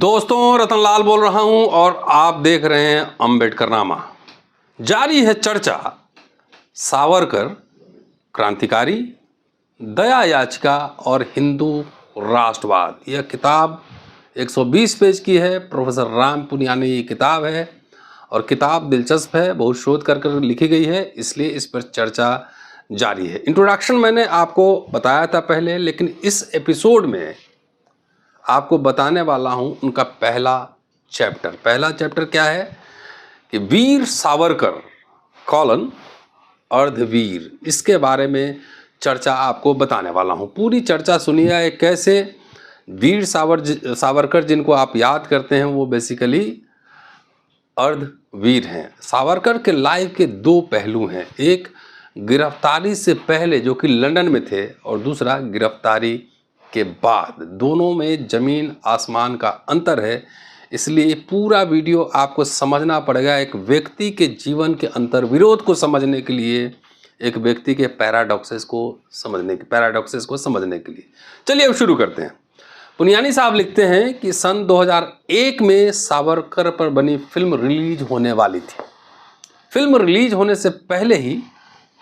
दोस्तों, रतनलाल बोल रहा हूं और आप देख रहे हैं अम्बेडकरनामा। जारी है चर्चा सावरकर, क्रांतिकारी, दया याचिका और हिंदू राष्ट्रवाद। यह किताब 120 पेज की है। प्रोफेसर राम पुनियानी ये किताब है और किताब दिलचस्प है, बहुत शोध कर लिखी गई है, इसलिए इस पर चर्चा जारी है। इंट्रोडक्शन मैंने आपको बताया था पहले, लेकिन इस एपिसोड में आपको बताने वाला हूं उनका पहला चैप्टर क्या है कि वीर सावरकर कॉलन अर्धवीर, इसके बारे में चर्चा आपको बताने वाला हूं। पूरी चर्चा सुनिए। कैसे वीर सावरकर जिनको आप याद करते हैं वो बेसिकली अर्धवीर हैं। सावरकर के लाइफ के दो पहलू हैं, एक गिरफ्तारी से पहले जो कि लंदन में थे और दूसरा गिरफ्तारी के बाद। दोनों में ज़मीन आसमान का अंतर है, इसलिए पूरा वीडियो आपको समझना पड़ेगा। एक व्यक्ति के जीवन के अंतर विरोध को समझने के लिए, एक व्यक्ति के पैराडॉक्सेस को समझने के लिए। चलिए अब शुरू करते हैं। पुनियानी साहब लिखते हैं कि सन 2001 में सावरकर पर बनी फिल्म रिलीज होने वाली थी। फिल्म रिलीज होने से पहले ही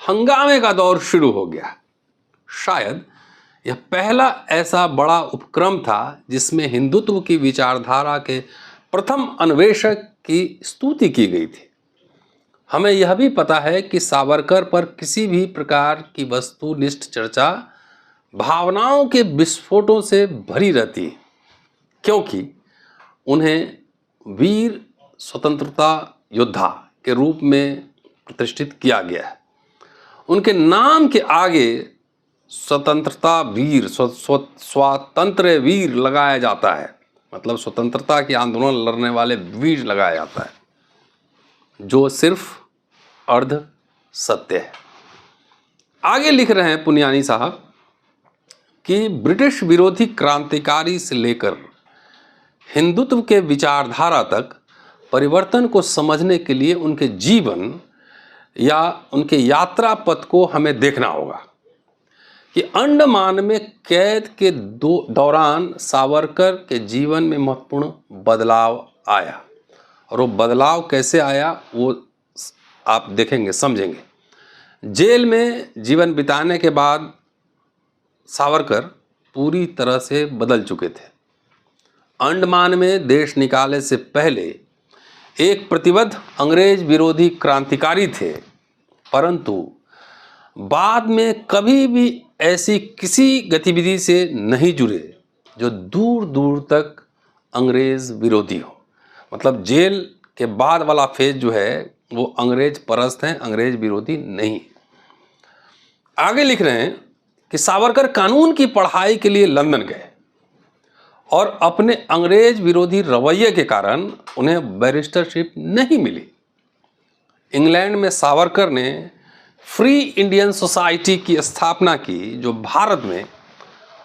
हंगामे का दौर शुरू हो गया। शायद यह पहला ऐसा बड़ा उपक्रम था जिसमें हिंदुत्व की विचारधारा के प्रथम अन्वेषक की स्तुति की गई थी। हमें यह भी पता है कि सावरकर पर किसी भी प्रकार की वस्तुनिष्ठ चर्चा भावनाओं के विस्फोटों से भरी रहती है, क्योंकि उन्हें वीर स्वतंत्रता योद्धा के रूप में प्रतिष्ठित किया गया है। उनके नाम के आगे स्वतंत्रता वीर, स्वातंत्र्य वीर लगाया जाता है, मतलब स्वतंत्रता के आंदोलन लड़ने वाले वीर लगाया जाता है, जो सिर्फ अर्ध सत्य है। आगे लिख रहे हैं पुनियानी साहब कि ब्रिटिश विरोधी क्रांतिकारी से लेकर हिंदुत्व के विचारधारा तक परिवर्तन को समझने के लिए उनके जीवन या उनके यात्रा पथ को हमें देखना होगा कि अंडमान में कैद के दौरान सावरकर के जीवन में महत्वपूर्ण बदलाव आया, और वो बदलाव कैसे आया वो आप देखेंगे, समझेंगे। जेल में जीवन बिताने के बाद सावरकर पूरी तरह से बदल चुके थे। अंडमान में देश निकाले से पहले एक प्रतिबद्ध अंग्रेज विरोधी क्रांतिकारी थे, परंतु बाद में कभी भी ऐसी किसी गतिविधि से नहीं जुड़े जो दूर दूर तक अंग्रेज विरोधी हो। मतलब जेल के बाद वाला फेज जो है वो अंग्रेज परस्त हैं, अंग्रेज विरोधी नहीं। आगे लिख रहे हैं कि सावरकर कानून की पढ़ाई के लिए लंदन गए और अपने अंग्रेज विरोधी रवैये के कारण उन्हें बैरिस्टरशिप नहीं मिली। इंग्लैंड में सावरकर ने फ्री इंडियन सोसाइटी की स्थापना की, जो भारत में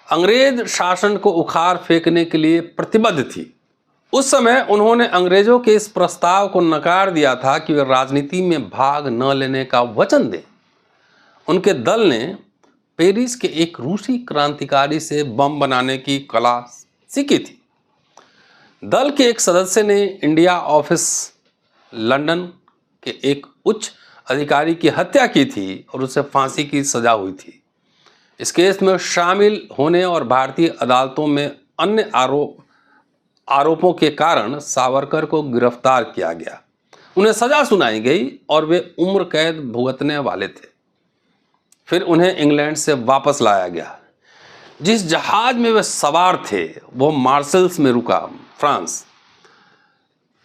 अंग्रेज शासन को उखाड़ फेंकने के लिए प्रतिबद्ध थी। उस समय उन्होंने अंग्रेजों के इस प्रस्ताव को नकार दिया था कि वे राजनीति में भाग न लेने का वचन दें। उनके दल ने पेरिस के एक रूसी क्रांतिकारी से बम बनाने की कला सीखी थी। दल के एक सदस्य ने इंडिया ऑफिस लंदन के एक उच्च अधिकारी की हत्या की थी और उसे फांसी की सजा हुई थी। इस केस में शामिल होने और भारतीय अदालतों में अन्य आरोपों के कारण सावरकर को गिरफ्तार किया गया। उन्हें सजा सुनाई गई और वे उम्र कैद भुगतने वाले थे। फिर उन्हें इंग्लैंड से वापस लाया गया। जिस जहाज में वे सवार थे वो मार्सेल्स में रुका, फ्रांस।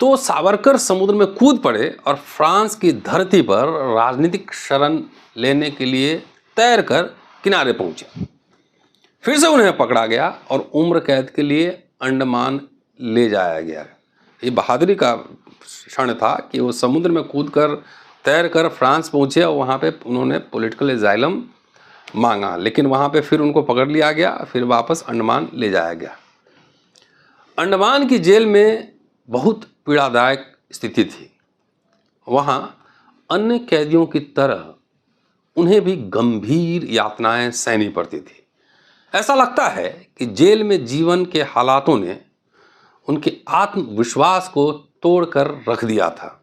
तो सावरकर समुद्र में कूद पड़े और फ्रांस की धरती पर राजनीतिक शरण लेने के लिए तैरकर किनारे पहुंचे। फिर से उन्हें पकड़ा गया और उम्र कैद के लिए अंडमान ले जाया गया। ये बहादुरी का क्षण था कि वो समुद्र में कूदकर तैरकर फ्रांस पहुंचे और वहाँ पे उन्होंने पॉलिटिकल एजाइलम मांगा, लेकिन वहाँ पे फिर उनको पकड़ लिया गया, फिर वापस अंडमान ले जाया गया। अंडमान की जेल में बहुत पीड़ादायक स्थिति थी। वहाँ अन्य कैदियों की तरह उन्हें भी गंभीर यातनाएं सहनी पड़ती थी। ऐसा लगता है कि जेल में जीवन के हालातों ने उनके आत्मविश्वास को तोड़कर रख दिया था।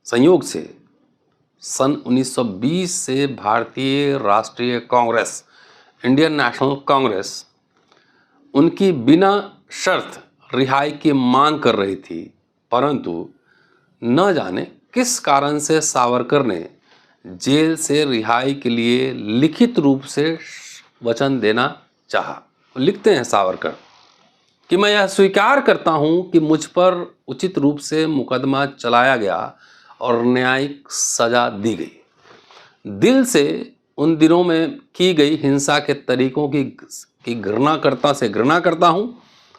संयोग से सन 1920 से भारतीय राष्ट्रीय कांग्रेस, इंडियन नेशनल कांग्रेस, उनकी बिना शर्त रिहाई की मांग कर रही थी, परंतु न जाने किस कारण से सावरकर ने जेल से रिहाई के लिए लिखित रूप से वचन देना चाहा। लिखते हैं सावरकर कि मैं यह स्वीकार करता हूं कि मुझ पर उचित रूप से मुकदमा चलाया गया और न्यायिक सजा दी गई। दिल से उन दिनों में की गई हिंसा के तरीकों की घृणा करता हूं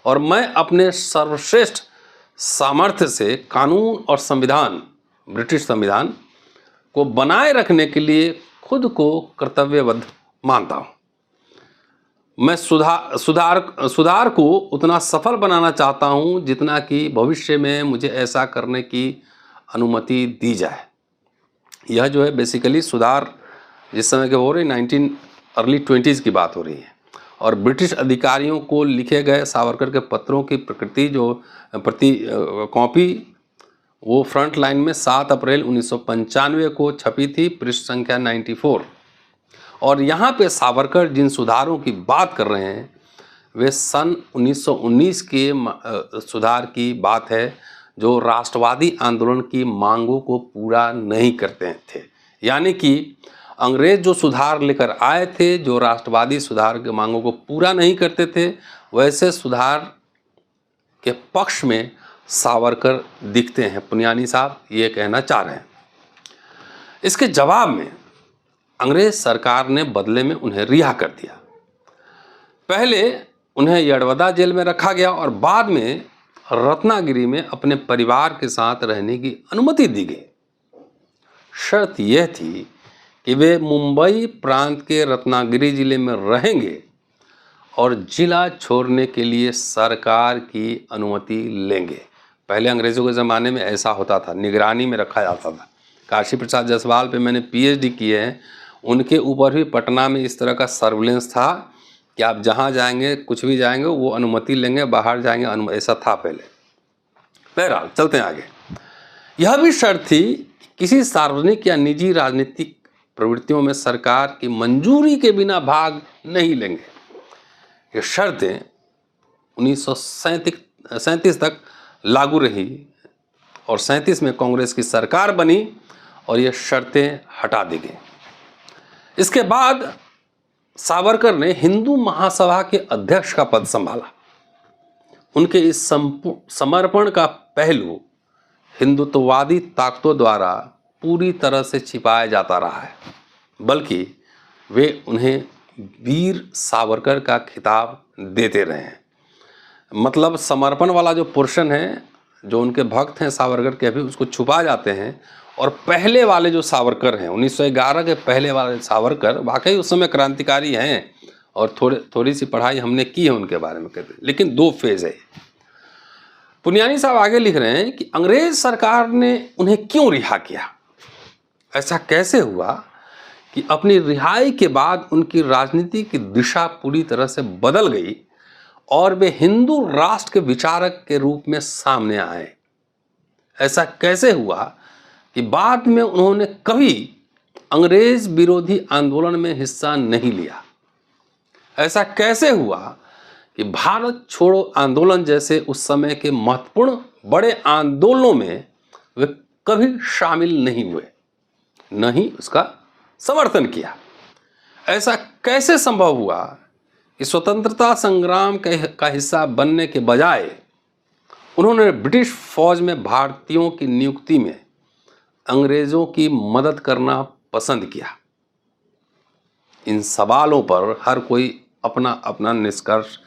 और मैं अपने सर्वश्रेष्ठ सामर्थ्य से कानून और संविधान, ब्रिटिश संविधान को बनाए रखने के लिए खुद को कर्तव्यबद्ध मानता हूं। मैं सुधार को उतना सफल बनाना चाहता हूं जितना कि भविष्य में मुझे ऐसा करने की अनुमति दी जाए। यह जो है बेसिकली सुधार जिस समय के हो रही अर्ली 20s की बात हो रही है, और ब्रिटिश अधिकारियों को लिखे गए सावरकर के पत्रों की प्रति कॉपी वो फ्रंट लाइन में 7 अप्रैल 1995 को छपी थी, पृष्ठ संख्या 94। और यहाँ पे सावरकर जिन सुधारों की बात कर रहे हैं वे सन 1919 के सुधार की बात है, जो राष्ट्रवादी आंदोलन की मांगों को पूरा नहीं करते थे। यानी कि अंग्रेज जो सुधार लेकर आए थे, जो राष्ट्रवादी सुधार के मांगों को पूरा नहीं करते थे, वैसे सुधार के पक्ष में सावरकर दिखते हैं। पुनियानी साहब ये कहना चाह रहे हैं। इसके जवाब में अंग्रेज सरकार ने बदले में उन्हें रिहा कर दिया। पहले उन्हें यड़वदा जेल में रखा गया और बाद में रत्नागिरी में अपने परिवार के साथ रहने की अनुमति दी गई। शर्त यह थी कि वे मुंबई प्रांत के रत्नागिरी जिले में रहेंगे और जिला छोड़ने के लिए सरकार की अनुमति लेंगे। पहले अंग्रेज़ों के ज़माने में ऐसा होता था, निगरानी में रखा जाता था। काशी प्रसाद जायसवाल पे मैंने PhD किए हैं, उनके ऊपर भी पटना में इस तरह का सर्विलेंस था कि आप जहाँ जाएंगे, कुछ भी जाएंगे, वो अनुमति लेंगे, बाहर जाएंगे, ऐसा था पहले। बहरहाल चलते हैं आगे। यह भी शर्त थी कि किसी सार्वजनिक या निजी राजनीतिक प्रवृत्तियों में सरकार की मंजूरी के बिना भाग नहीं लेंगे। ये शर्तें 1937 तक लागू रही और 37 में कांग्रेस की सरकार बनी और ये शर्तें हटा दी गई। इसके बाद सावरकर ने हिंदू महासभा के अध्यक्ष का पद संभाला। उनके इस समर्पण का पहलू हिंदुत्ववादी ताकतों द्वारा पूरी तरह से छिपाया जाता रहा है, बल्कि वे उन्हें वीर सावरकर का खिताब देते रहे हैं। मतलब समर्पण वाला जो पोर्शन है, जो उनके भक्त हैं सावरकर के, अभी उसको छुपा जाते हैं। और पहले वाले जो सावरकर हैं, 1911 के पहले वाले सावरकर वाकई उस समय क्रांतिकारी हैं और थोड़ी सी पढ़ाई हमने की है उनके बारे में कहते, लेकिन 2 फेज है। पुनियानी साहब आगे लिख रहे हैं कि अंग्रेज सरकार ने उन्हें क्यों रिहा किया। ऐसा कैसे हुआ कि अपनी रिहाई के बाद उनकी राजनीति की दिशा पूरी तरह से बदल गई और वे हिंदू राष्ट्र के विचारक के रूप में सामने आए। ऐसा कैसे हुआ कि बाद में उन्होंने कभी अंग्रेज विरोधी आंदोलन में हिस्सा नहीं लिया। ऐसा कैसे हुआ कि भारत छोड़ो आंदोलन जैसे उस समय के महत्वपूर्ण बड़े आंदोलनों में वे कभी शामिल नहीं हुए, न ही उसका समर्थन किया। ऐसा कैसे संभव हुआ कि स्वतंत्रता संग्राम का हिस्सा बनने के बजाय उन्होंने ब्रिटिश फौज में भारतीयों की नियुक्ति में अंग्रेजों की मदद करना पसंद किया। इन सवालों पर हर कोई अपना अपना निष्कर्ष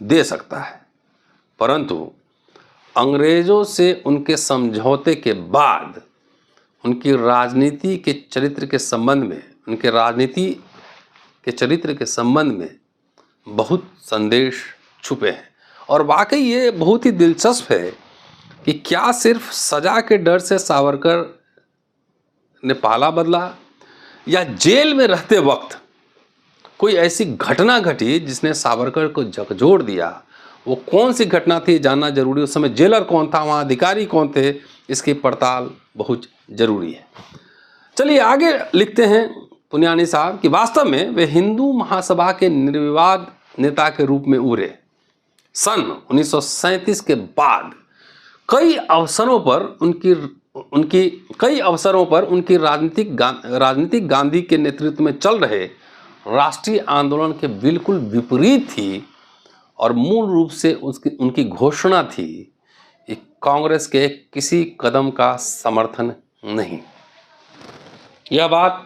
दे सकता है, परंतु अंग्रेजों से उनके समझौते के बाद उनकी राजनीति के चरित्र के संबंध में, उनके राजनीति के चरित्र के संबंध में बहुत संदेश छुपे हैं। और वाकई ये बहुत ही दिलचस्प है कि क्या सिर्फ सजा के डर से सावरकर ने पाला बदला, या जेल में रहते वक्त कोई ऐसी घटना घटी जिसने सावरकर को झकझोर दिया वो कौन सी घटना थी जानना जरूरी, उस समय जेलर कौन था, वहाँ अधिकारी कौन थे, इसकी पड़ताल बहुत जरूरी है। चलिए आगे लिखते हैं पुनियानी साहब कि वास्तव में वे हिंदू महासभा के निर्विवाद नेता के रूप में उभरे। सन 1937 के बाद कई अवसरों पर उनकी राजनीतिक गांधी के नेतृत्व में चल रहे राष्ट्रीय आंदोलन के बिल्कुल विपरीत थी और मूल रूप से उनकी घोषणा थी कि कांग्रेस के किसी कदम का समर्थन नहीं। यह बात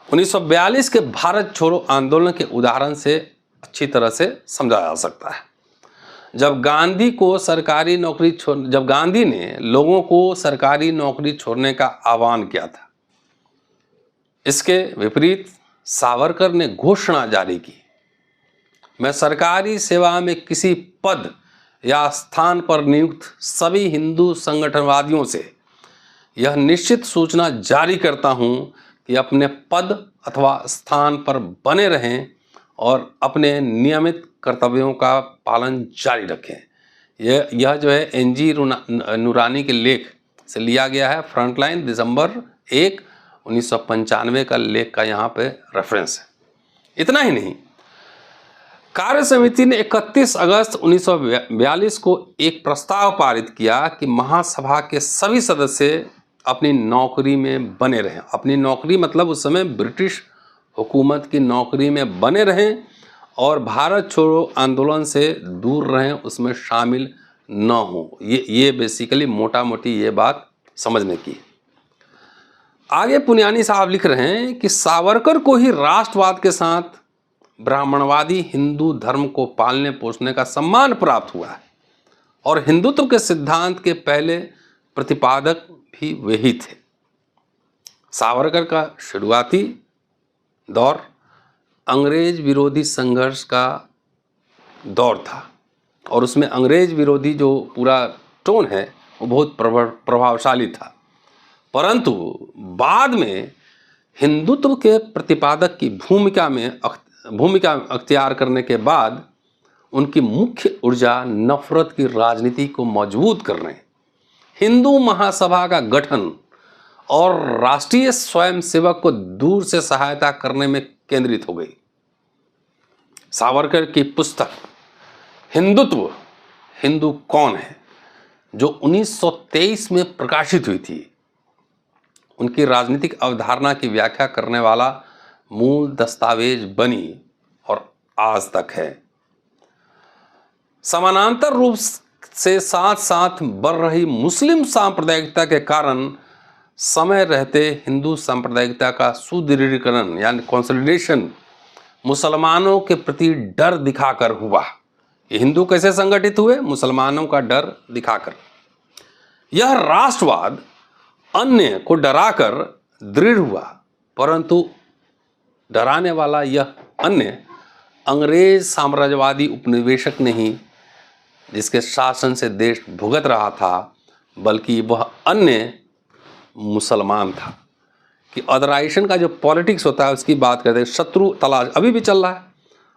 1942 के भारत छोड़ो आंदोलन के उदाहरण से अच्छी तरह से समझा जा सकता है। जब गांधी ने लोगों को सरकारी नौकरी छोड़ने का आह्वान किया था, इसके विपरीत सावरकर ने घोषणा जारी की, मैं सरकारी सेवा में किसी पद या स्थान पर नियुक्त सभी हिंदू संगठनवादियों से यह निश्चित सूचना जारी करता हूं कि अपने पद अथवा स्थान पर बने रहें और अपने नियमित कर्तव्यों का पालन जारी रखें। यह जो है एनजी नूरानी के लेख से लिया गया है। फ्रंटलाइन दिसंबर 1, 1995 का लेख का यहाँ पे रेफरेंस है। इतना ही नहीं, कार्य समिति ने 31 अगस्त 1942 को एक प्रस्ताव पारित किया कि महासभा के सभी सदस्य अपनी नौकरी में बने रहें। अपनी नौकरी मतलब उस समय ब्रिटिश हुकूमत की नौकरी में बने रहें और भारत छोड़ो आंदोलन से दूर रहें, उसमें शामिल न हो। ये बेसिकली मोटा मोटी ये बात समझने की। आगे पुनियानी साहब लिख रहे हैं कि सावरकर को ही राष्ट्रवाद के साथ ब्राह्मणवादी हिंदू धर्म को पालने पोषने का सम्मान प्राप्त हुआ है और हिंदुत्व के सिद्धांत के पहले प्रतिपादक भी वही थे। सावरकर का शुरुआती दौर अंग्रेज विरोधी संघर्ष का दौर था और उसमें अंग्रेज विरोधी जो पूरा टोन है वो बहुत प्रभावशाली था, परंतु बाद में हिंदुत्व के प्रतिपादक की भूमिका अख्तियार करने के बाद उनकी मुख्य ऊर्जा नफरत की राजनीति को मजबूत करने, हिंदू महासभा का गठन और राष्ट्रीय स्वयंसेवक को दूर से सहायता करने में केंद्रित हो गई। सावरकर की पुस्तक हिंदुत्व, हिंदू कौन है, जो 1923 में प्रकाशित हुई थी, उनकी राजनीतिक अवधारणा की व्याख्या करने वाला मूल दस्तावेज बनी और आज तक है। समानांतर रूप से साथ साथ बढ़ रही मुस्लिम सांप्रदायिकता के कारण समय रहते हिंदू सांप्रदायिकता का सुदृढ़ीकरण यानी कंसोलिडेशन मुसलमानों के प्रति डर दिखाकर हुआ। ये हिंदू कैसे संगठित हुए? मुसलमानों का डर दिखाकर। यह राष्ट्रवाद अन्य को डराकर दृढ़ हुआ, परंतु डराने वाला यह अन्य अंग्रेज साम्राज्यवादी उपनिवेशक नहीं जिसके शासन से देश भुगत रहा था, बल्कि वह अन्य मुसलमान था। कि अदराइजेशन का जो पॉलिटिक्स होता है उसकी बात करते हैं। शत्रु तलाश अभी भी चल रहा है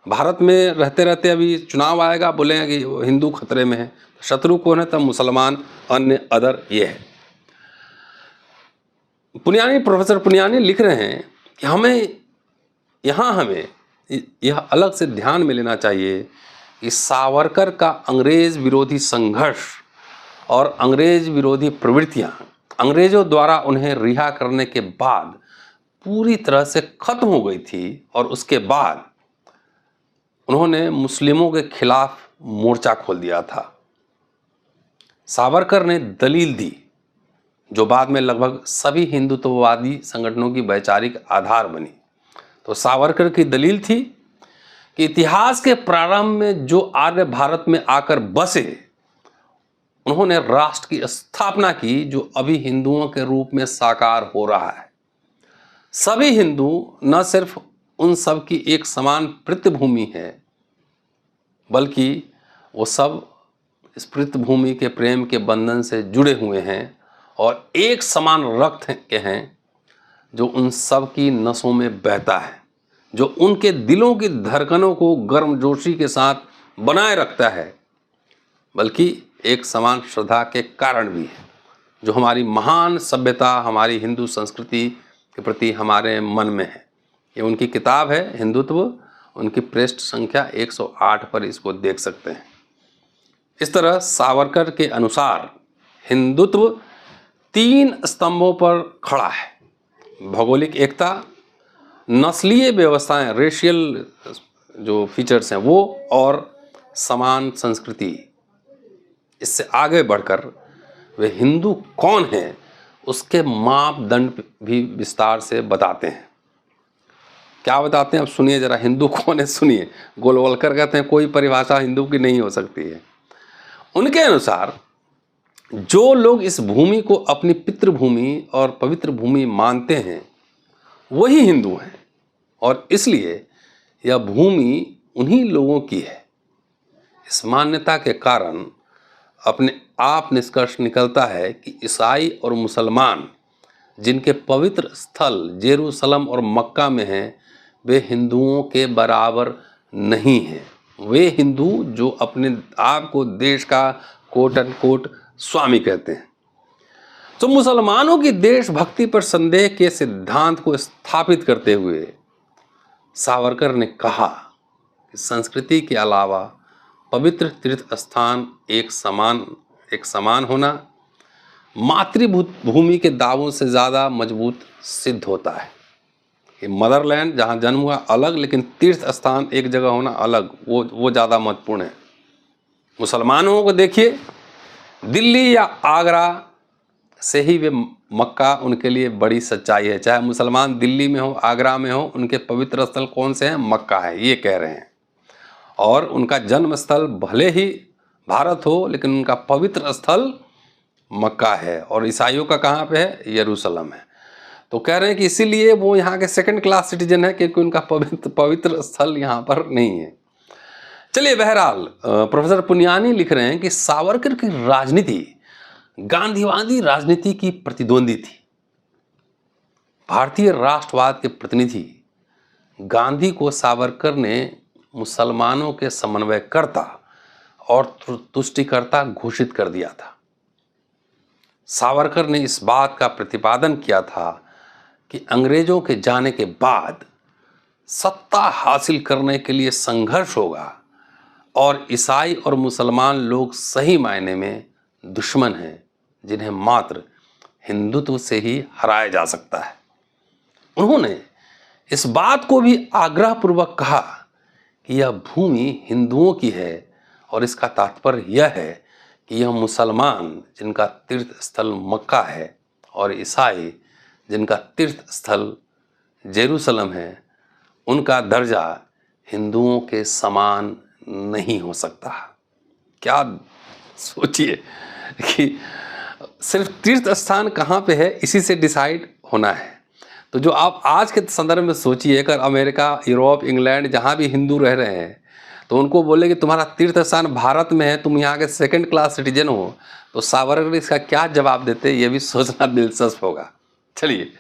भारत में। रहते रहते अभी चुनाव आएगा, बोलेंगे कि हिंदू खतरे में है, शत्रु कौन है? तब मुसलमान, अन्य, अदर ये है। प्रोफेसर पुनियानी लिख रहे हैं कि हमें यह अलग से ध्यान में लेना चाहिए कि सावरकर का अंग्रेज विरोधी संघर्ष और अंग्रेज विरोधी प्रवृत्तियां अंग्रेजों द्वारा उन्हें रिहा करने के बाद पूरी तरह से खत्म हो गई थी और उसके बाद उन्होंने मुस्लिमों के खिलाफ मोर्चा खोल दिया था। सावरकर ने दलील दी जो बाद में लगभग सभी हिंदुत्ववादी संगठनों की वैचारिक आधार बनी। तो सावरकर की दलील थी कि इतिहास के प्रारंभ में जो आर्य भारत में आकर बसे, उन्होंने राष्ट्र की स्थापना की जो अभी हिंदुओं के रूप में साकार हो रहा है। सभी हिंदू न सिर्फ उन सब की एक समान पृथ्वी है, बल्कि वो सब इस पृथ्वी के प्रेम के बंधन से जुड़े हुए हैं और एक समान रक्त के हैं जो उन सब की नसों में बहता है, जो उनके दिलों की धड़कनों को गर्मजोशी के साथ बनाए रखता है, बल्कि एक समान श्रद्धा के कारण भी है, जो हमारी महान सभ्यता, हमारी हिंदू संस्कृति के प्रति हमारे मन में है। ये उनकी किताब है हिंदुत्व, उनकी पृष्ठ संख्या 108 पर इसको देख सकते हैं। इस तरह सावरकर के अनुसार हिंदुत्व 3 स्तंभों पर खड़ा है: भौगोलिक एकता, नस्लीय व्यवस्थाएं, रेशियल जो फीचर्स हैं वो, और समान संस्कृति। इससे आगे बढ़कर वे हिंदू कौन हैं उसके मापदंड भी विस्तार से बताते हैं। क्या बताते हैं, अब सुनिए जरा। हिंदू कौन है सुनिए। गोलवलकर कहते हैं कोई परिभाषा हिंदू की नहीं हो सकती है। उनके अनुसार जो लोग इस भूमि को अपनी पितृभूमि और पवित्र भूमि मानते हैं वही हिंदू हैं, और इसलिए यह भूमि उन्हीं लोगों की है। इस मान्यता के कारण अपने आप निष्कर्ष निकलता है कि ईसाई और मुसलमान जिनके पवित्र स्थल जेरूसलम और मक्का में हैं, वे हिंदुओं के बराबर नहीं हैं। वे हिंदू जो अपने आप को देश का कोट एंड कोट स्वामी कहते हैं। तो मुसलमानों की देशभक्ति पर संदेह के सिद्धांत को स्थापित करते हुए सावरकर ने कहा कि संस्कृति के अलावा पवित्र तीर्थ स्थान एक समान होना मातृभूमि के दावों से ज़्यादा मजबूत सिद्ध होता है। कि मदरलैंड जहाँ जन्म हुआ अलग, लेकिन तीर्थ स्थान एक जगह होना अलग, वो ज़्यादा महत्वपूर्ण है। मुसलमानों को देखिए, दिल्ली या आगरा से ही वे मक्का उनके लिए बड़ी सच्चाई है। चाहे मुसलमान दिल्ली में हो, आगरा में हो, उनके पवित्र स्थल कौन से हैं? मक्का है, ये कह रहे हैं। और उनका जन्म स्थल भले ही भारत हो, लेकिन उनका पवित्र स्थल मक्का है। और ईसाइयों का कहाँ पे है? यरूशलेम है। तो कह रहे हैं कि इसीलिए वो यहाँ के सेकंड क्लास सिटीजन है, क्योंकि उनका पवित्र स्थल यहाँ पर नहीं है। चलिए, बहरहाल प्रोफेसर पुनियानी लिख रहे हैं कि सावरकर की राजनीति गांधीवादी राजनीति की प्रतिद्वंदी थी। भारतीय राष्ट्रवाद के प्रतिनिधि गांधी को सावरकर ने मुसलमानों के समन्वयकर्ता और तुष्टिकर्ता घोषित कर दिया था। सावरकर ने इस बात का प्रतिपादन किया था कि अंग्रेजों के जाने के बाद सत्ता हासिल करने के लिए संघर्ष होगा, और ईसाई और मुसलमान लोग सही मायने में दुश्मन हैं, जिन्हें मात्र हिंदुत्व से ही हराया जा सकता है। उन्होंने इस बात को भी आग्रहपूर्वक कहा कि यह भूमि हिंदुओं की है, और इसका तात्पर्य यह है कि यह मुसलमान जिनका तीर्थ स्थल मक्का है और ईसाई जिनका तीर्थ स्थल जेरूसलम है, उनका दर्जा हिंदुओं के समान नहीं हो सकता। क्या सोचिए कि सिर्फ तीर्थ स्थान कहाँ पे है इसी से डिसाइड होना है। तो जो आप आज के संदर्भ में सोचिए, अगर अमेरिका, यूरोप, इंग्लैंड जहाँ भी हिंदू रह रहे हैं, तो उनको बोले कि तुम्हारा तीर्थ स्थान भारत में है, तुम यहाँ के सेकंड क्लास सिटीजन हो, तो सावरकर इसका क्या जवाब देते, ये भी सोचना दिलचस्प होगा। चलिए,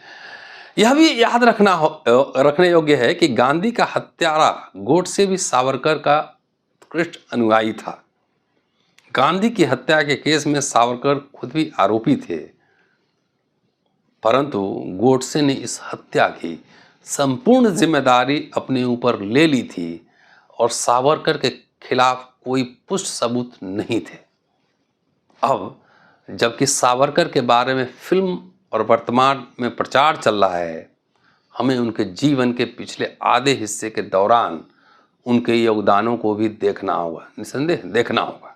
यह भी याद रखने योग्य है कि गांधी का हत्यारा गोडसे भी सावरकर का उत्कृष्ट अनुयायी था। गांधी की हत्या के केस में सावरकर खुद भी आरोपी थे, परंतु गोडसे ने इस हत्या की संपूर्ण जिम्मेदारी अपने ऊपर ले ली थी, और सावरकर के खिलाफ कोई पुष्ट सबूत नहीं थे। अब जबकि सावरकर के बारे में फिल्म और वर्तमान में प्रचार चल रहा है, हमें उनके जीवन के पिछले आधे हिस्से के दौरान उनके योगदानों को भी देखना होगा, निसंदेह देखना होगा।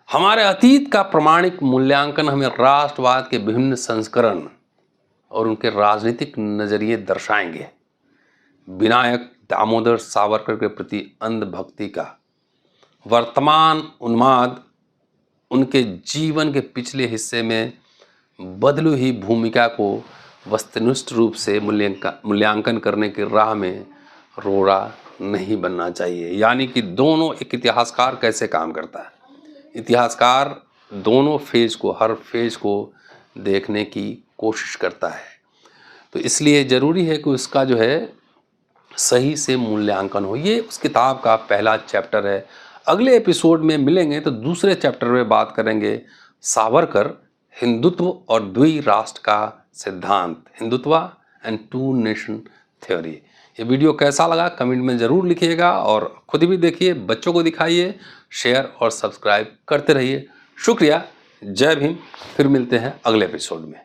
हमारे अतीत का प्रामाणिक मूल्यांकन हमें राष्ट्रवाद के विभिन्न संस्करण और उनके राजनीतिक नजरिए दर्शाएंगे। विनायक दामोदर सावरकर के प्रति अंधभक्ति का वर्तमान उन्माद उनके जीवन के पिछले हिस्से में बदलू ही भूमिका को वस्तुनिष्ठ रूप से मूल्यांकन करने की राह में रोड़ा नहीं बनना चाहिए। यानी कि दोनों, एक इतिहासकार कैसे काम करता है, इतिहासकार दोनों फेज को, हर फेज को देखने की कोशिश करता है। तो इसलिए ज़रूरी है कि उसका जो है सही से मूल्यांकन हो। ये उस किताब का पहला चैप्टर है। अगले एपिसोड में मिलेंगे तो दूसरे चैप्टर में बात करेंगे सावरकर, हिंदुत्व और द्विराष्ट्र का सिद्धांत, Hindutva and two nation theory. ये वीडियो कैसा लगा कमेंट में ज़रूर लिखिएगा और खुद भी देखिए, बच्चों को दिखाइए, शेयर और सब्सक्राइब करते रहिए। शुक्रिया, जय भीम। फिर मिलते हैं अगले एपिसोड में।